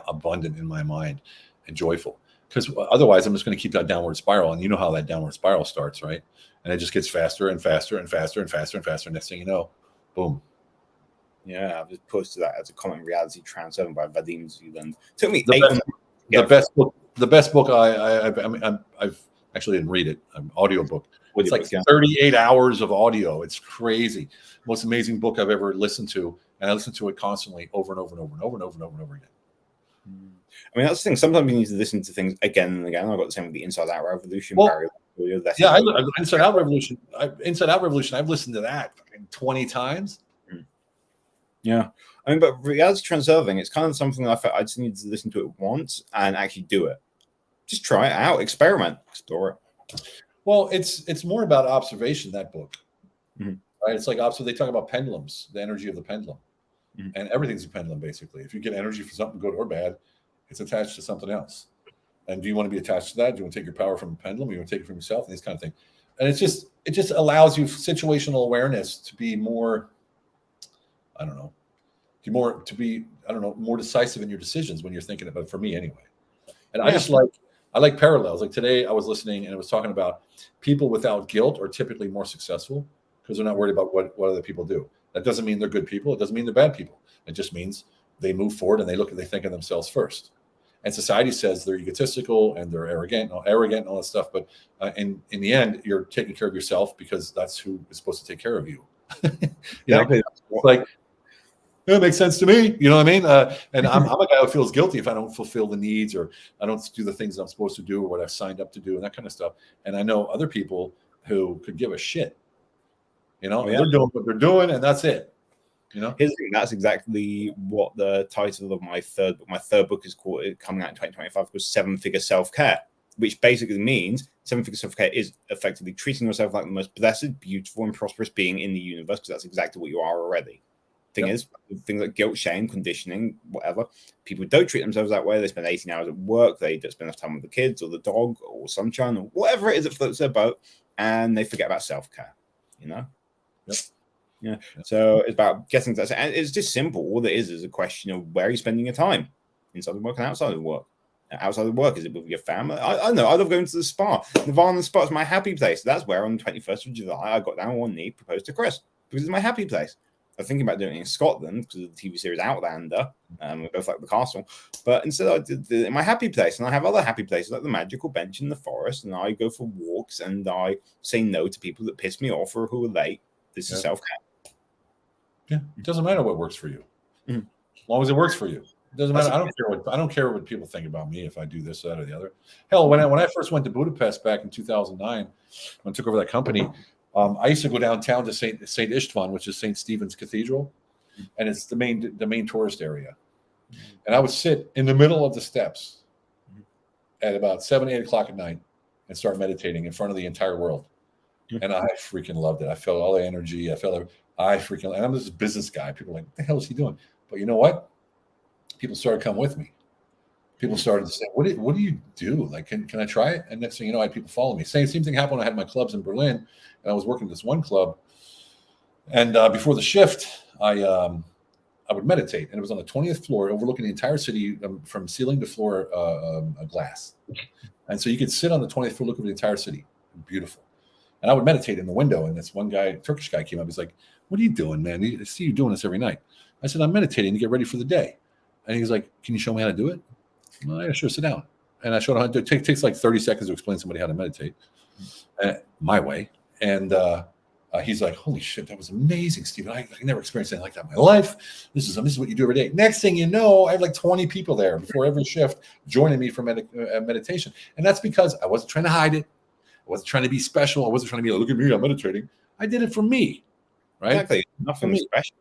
abundant in my mind and joyful. Because otherwise I'm just going to keep that downward spiral. And you know how that downward spiral starts, right? And it just gets faster and faster and faster and faster and faster. Next thing you know, boom. Yeah, I've just posted that as a comment, Reality Transformed by Vadim Zeland. Took me the best book I've actually didn't read it. An audio book. It's like 38 hours of audio. It's crazy. Most amazing book I've ever listened to, and I listen to it constantly, over and over and over and over and over and over and over again. I mean, that's the thing. Sometimes you need to listen to things again and again. I got the same with the Inside Out Revolution. Inside Out Revolution. Inside Out Revolution. I've listened to that 20 times. Yeah, I mean, but reality transurfing, it's kind of something I felt I just need to listen to it once and actually do it. Just try it out, experiment, explore it. Well, it's more about observation. That book, right? It's like they talk about pendulums, the energy of the pendulum, and everything's a pendulum basically. If you get energy for something good or bad, it's attached to something else. And do you want to be attached to that? Do you want to take your power from a pendulum? Do you want to take it from yourself? And these kind of things. And it just allows you situational awareness to be more, more decisive in your decisions when you're thinking about it, for me anyway. And I like parallels. Like today I was listening and it was talking about people without guilt are typically more successful because they're not worried about what other people do. That doesn't mean they're good people. It doesn't mean they're bad people. It just means they move forward and they think of themselves first. And society says they're egotistical and they're arrogant and all that stuff. But in the end, you're taking care of yourself because that's who is supposed to take care of you. Like, it makes sense to me. You know what I mean? And I'm a guy who feels guilty if I don't fulfill the needs or I don't do the things I'm supposed to do or what I've signed up to do and that kind of stuff. And I know other people who could give a shit. They're doing what they're doing and that's it. Here's the thing, that's exactly what the title of my third book is called, coming out in 2025, called 7-Figure Self-Care, which basically means 7-Figure Self-Care is effectively treating yourself like the most blessed, beautiful, and prosperous being in the universe, because that's exactly what you are already. Things like guilt, shame, conditioning, whatever. People don't treat themselves that way. They spend 18 hours at work. They don't spend enough time with the kids or the dog or sunshine or whatever it is that floats their boat, and they forget about self-care. Yeah. So it's about getting to that. And it's just simple. All it is a question of where are you spending your time, inside of work and outside of work. Outside of work, is it with your family? I know. I love going to the spa. Nirvana Spa is my happy place. That's where on the 21st of July I got down on one knee, proposed to Chris, because it's my happy place. I was thinking about doing it in Scotland because of the TV series Outlander. We both like the castle. But instead I did it in my happy place. And I have other happy places like the magical bench in the forest. And I go for walks and I say no to people that piss me off or who are late. This is self-care. Yeah, it doesn't matter what works for you, as long as it works for you. Doesn't matter. I don't care what people think about me if I do this, that, or the other. Hell, when I first went to Budapest back in 2009, when I took over that company, I used to go downtown to Saint Istvan, which is Saint Stephen's Cathedral, and it's the main tourist area. And I would sit in the middle of the steps at about 7, 8 o'clock at night and start meditating in front of the entire world. And I freaking loved it. I felt all the energy. And I'm this business guy. People are like, what the hell is he doing? But you know what? People started coming with me. People started to say, what do you do? Like, can I try it? And next thing you know, I had people follow me. Same thing happened when I had my clubs in Berlin, and I was working at this one club. And before the shift, I would meditate, and it was on the 20th floor, overlooking the entire city from ceiling to floor, a glass. And so you could sit on the 20th floor, look at the entire city. Beautiful. And I would meditate in the window, and this one guy, Turkish guy, came up. He's like, what are you doing, man? I see you doing this every night. I said, I'm meditating to get ready for the day. And he's like, can you show me how to do it? Well, yeah, sure, sit down. And I showed him how to do it. It takes like 30 seconds to explain to somebody how to meditate my way. And he's like, holy shit, that was amazing, Steven. I never experienced anything like that in my life. This is what you do every day. Next thing you know, I have like 20 people there before every shift joining me for meditation. And that's because I wasn't trying to hide it. I wasn't trying to be special. I wasn't trying to be like, look at me, I'm meditating. I did it for me, right? Exactly. Nothing special.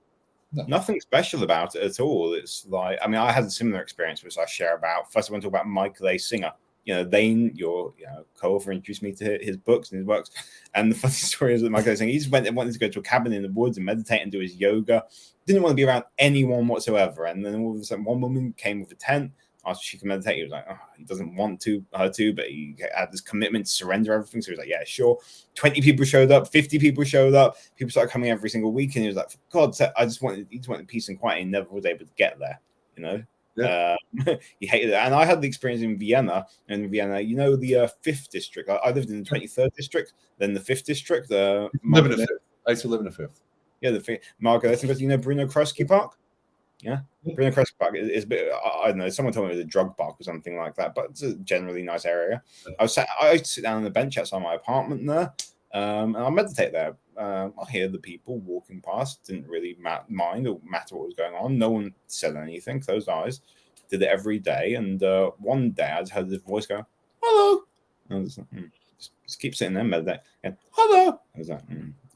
No. Nothing special about it at all. It's like, I mean, I had a similar experience, which I share about. First, I want to talk about Michael A. Singer. Lane, your co-author, introduced me to his books and his works. And the funny story is that Michael A. Singer, he just wanted to go to a cabin in the woods and meditate and do his yoga. Didn't want to be around anyone whatsoever. And then all of a sudden, one woman came with a tent. After she could meditate, he was like, oh, he doesn't want her to, but he had this commitment to surrender everything. So he was like, yeah, sure. 20 people showed up, 50 people showed up. People started coming every single week. And he was like, for God's sake, he just wanted peace and quiet. He never was able to get there, Yeah. He hated it. And I had the experience in Vienna. And in Vienna, the 5th district. I lived in the 23rd district, then the 5th district. I used to live in the 5th. Yeah, the 5th. Margaret, I think Bruno Kreisky Park? Yeah, Bruno Kreisky Park is a bit. I don't know. Someone told me it was a drug park or something like that, but it's a generally nice area. I used to sit down on the bench outside my apartment there, and I meditate there. I hear the people walking past. Didn't really mind or matter what was going on. No one said anything. Closed eyes. Did it every day, and one day I just heard this voice go, "Hello." And I was like, just keep sitting there, meditate. And, hello. I was like,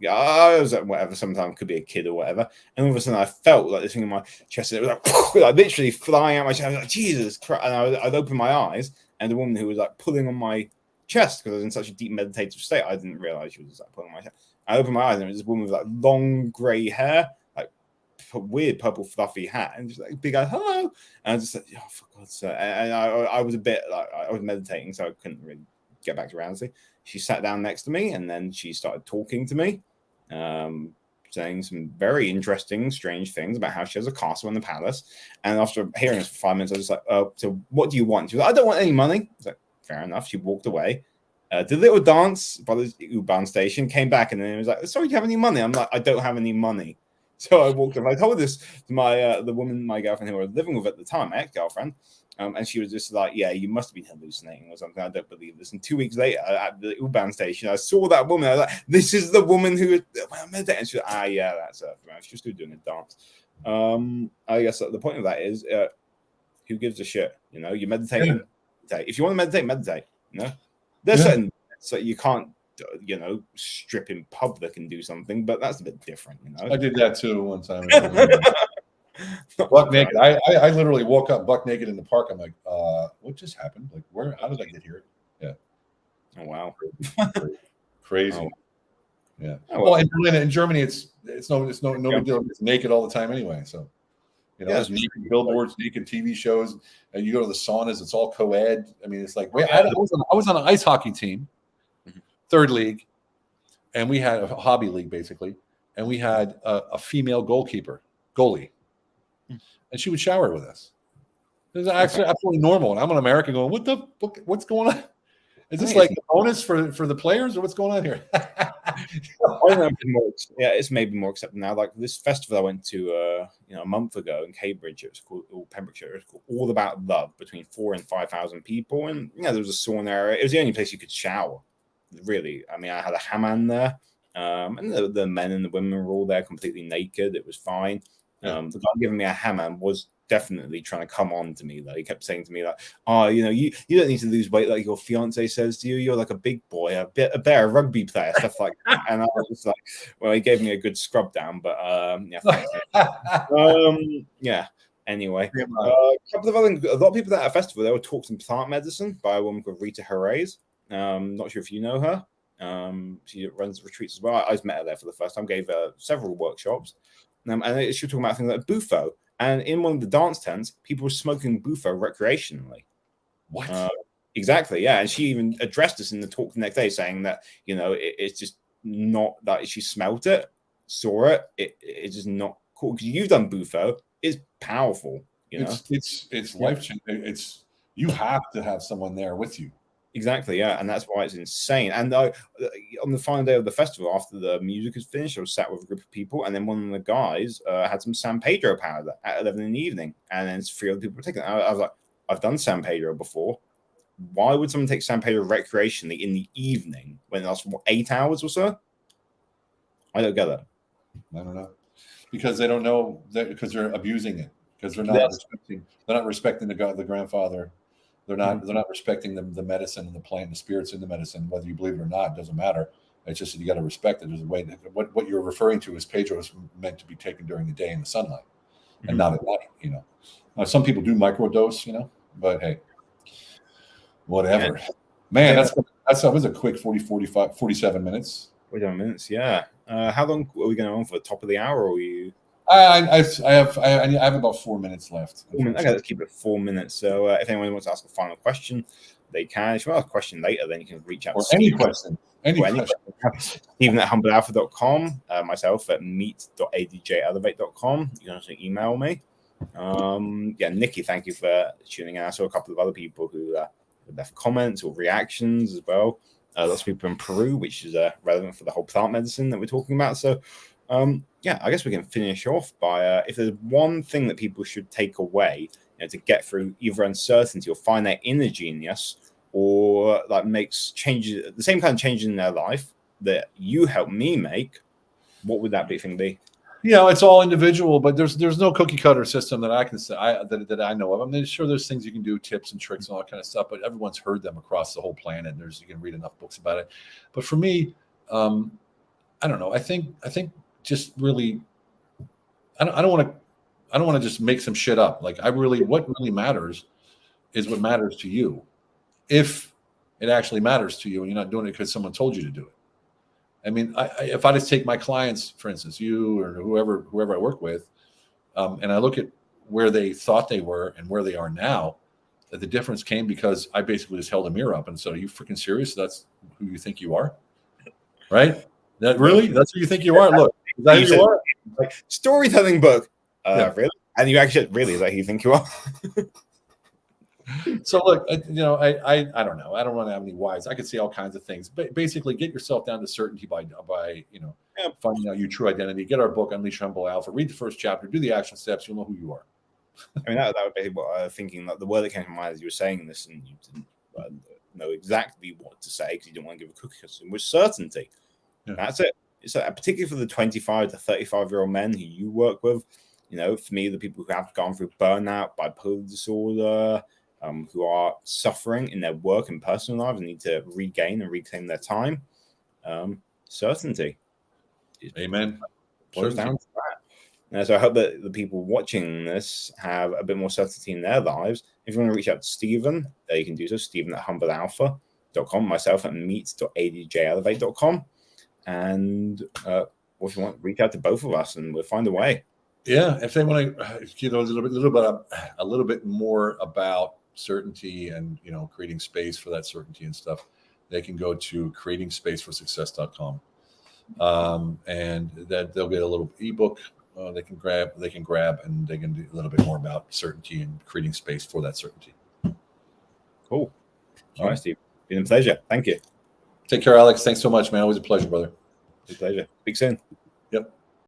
Yeah, I was like, whatever. Sometimes it could be a kid or whatever. And all of a sudden, I felt like this thing in my chest. It was like literally flying out my chest. I was like, Jesus Christ! And I'd open my eyes, and the woman who was like pulling on my chest because I was in such a deep meditative state, I didn't realize she was like pulling on my chest. I opened my eyes, and it was this woman with like long grey hair, like weird purple fluffy hat, and just like big eyes. Hello. And I was just like, oh, for God's sake! And I was a bit like I was meditating, so I couldn't really get back to reality. She sat down next to me, and then she started talking to me. Saying some very interesting, strange things about how she has a castle in the palace. And after hearing this for 5 minutes, I was like, so what do you want? She was like, I don't want any money. I was like, fair enough. She walked away, did a little dance by the U-Bahn station, came back, and then it was like, sorry, do you have any money? I'm like, I don't have any money. So I walked up. I told this to the woman, my girlfriend who I was living with at the time, my ex-girlfriend. And she was just like, yeah, you must have been hallucinating or something. I don't believe this. And 2 weeks later at the U-Bahn station, I saw that woman. I was like, this is the woman who meditating. And she was like, yeah, that's her. She's just doing a dance. I guess the point of that is, who gives a shit? You meditate. Meditate. If you want to meditate, there's certain so you can't, strip in public and do something, but that's a bit different, I did that too one time. Buck naked. I literally woke up buck naked in the park. I'm like, what just happened? Like, how did I get here? Yeah. Oh wow. Crazy. Oh. Yeah. Oh, well, in Berlin, in Germany, it's no big deal. It's naked all the time anyway. So there's naked billboards, naked TV shows, and you go to the saunas. It's all co-ed. I mean, it's like I was on an ice hockey team, third league, and we had a hobby league basically, and we had a female goalie. And she would shower with us. It was actually absolutely normal. And I'm an American going, what's going on? Is this like a bonus for the players, or what's going on here? It's maybe more accepted now. Like this festival I went to a month ago in Cambridge, it was called Pembrokeshire. It was called All About Love, between 4,000 and 5,000 people. And there was a sauna area. It was the only place you could shower. Really. I mean, I had a hammam there. And the men and the women were all there completely naked. It was fine. The guy giving me a hammam was definitely trying to come on to me. Like, he kept saying to me, like, "Oh, you don't need to lose weight like your fiance says to you. You're like a big boy, a better rugby player, stuff like that." And I was just like, well, he gave me a good scrub down, but yeah, thanks. Yeah. Anyway, a lot of people that at a festival, they would talk some plant medicine by a woman called Rita Herrey's. Not sure if you know her. She runs retreats as well. I met her there for the first time, gave her several workshops, and she was talking about things like bufo. And in one of the dance tents, people were smoking bufo recreationally. What? Exactly, yeah. And she even addressed this in the talk the next day, saying that, it's just not that she smelt it, saw it. It's just not cool, because you've done bufo. It's powerful. It's life changing. You have to have someone there with you. Exactly, yeah, and that's why it's insane. And on the final day of the festival, after the music was finished, I was sat with a group of people, and then one of the guys had some San Pedro powder at 11 in the evening, and then 3 other people were taking it. I was like, I've done San Pedro before. Why would someone take San Pedro recreationally in the evening when it lasts for 8 hours or so? I don't get it. I don't know, because they don't know that, because they're abusing it, because they're not respecting the grandfather. They're not respecting the medicine and the plant, the spirits in the medicine. Whether you believe it or not, it doesn't matter. It's just that you got to respect it. There's a way. What you're referring to as Pedro is meant to be taken during the day in the sunlight, and not at night. Some people do microdose, but hey, whatever. Yeah. Man, that was a quick 47 minutes. 47 minutes, yeah. How long are we going on for? The top of the hour, or are you? I have about 4 minutes left. Okay, let's keep it 4 minutes. So if anyone wants to ask a final question, they can. If you want a question later, then you can reach out. Or any question. Steven at humblealpha.com, myself at meet.adjelevate.com. You can also email me. Nikki, thank you for tuning in. I saw a couple of other people who left comments or reactions as well. Lots of people in Peru, which is relevant for the whole plant medicine that we're talking about. So I guess we can finish off by if there's one thing that people should take away, to get through either uncertainty or find their inner genius, or like makes changes, the same kind of changes in their life that you helped me make, what would that thing be? It's all individual, but there's no cookie cutter system that I can say that I know of. I mean, sure, there's things you can do, tips and tricks and all that kind of stuff, but everyone's heard them across the whole planet. You can read enough books about it. But for me, I don't know. I think just really, I don't want to just make some shit up. Like, what really matters is what matters to you. If it actually matters to you and you're not doing it because someone told you to do it. I mean, if I just take my clients, for instance, you or whoever I work with, and I look at where they thought they were and where they are now, that the difference came because I basically just held a mirror up and said, "Are you freaking serious? That's who you think you are?" Right? That's who you think you are? Look, is that who you are? Like, storytelling book. Really? And you actually really, is that who you think you are? So look, I don't know. I don't want to have any whys. I could say all kinds of things, but basically, get yourself down to certainty by finding out your true identity. Get our book, Unleash Your Humble Alpha. Read the first chapter. Do the action steps. You'll know who you are. I mean, that would be what I was thinking. Like, the word that came to mind as you were saying this, and you didn't know exactly what to say because you didn't want to give a cookie cutter, was certainty. Yeah. That's it. It's particularly for the 25 to 35-year-old men who you work with. For me, the people who have gone through burnout, bipolar disorder, who are suffering in their work and personal lives and need to regain and reclaim their time. Certainty. Amen. Boils down to that. So I hope that the people watching this have a bit more certainty in their lives. If you want to reach out to Steven, you can do so. Steven at humblealpha.com, myself at meet.adjelevate.com. And if you want, reach out to both of us and we'll find a way. Yeah, if they want to, a little bit more about certainty and creating space for that certainty and stuff, they can go to creatingspaceforsuccess.com, and that they'll get a little ebook they can grab, and they can do a little bit more about certainty and creating space for that certainty. Cool. All right, Steve. Been a pleasure. Thank you. Take care, Alex. Thanks so much, man. Always a pleasure, brother. It's a pleasure. Speak soon. Yep.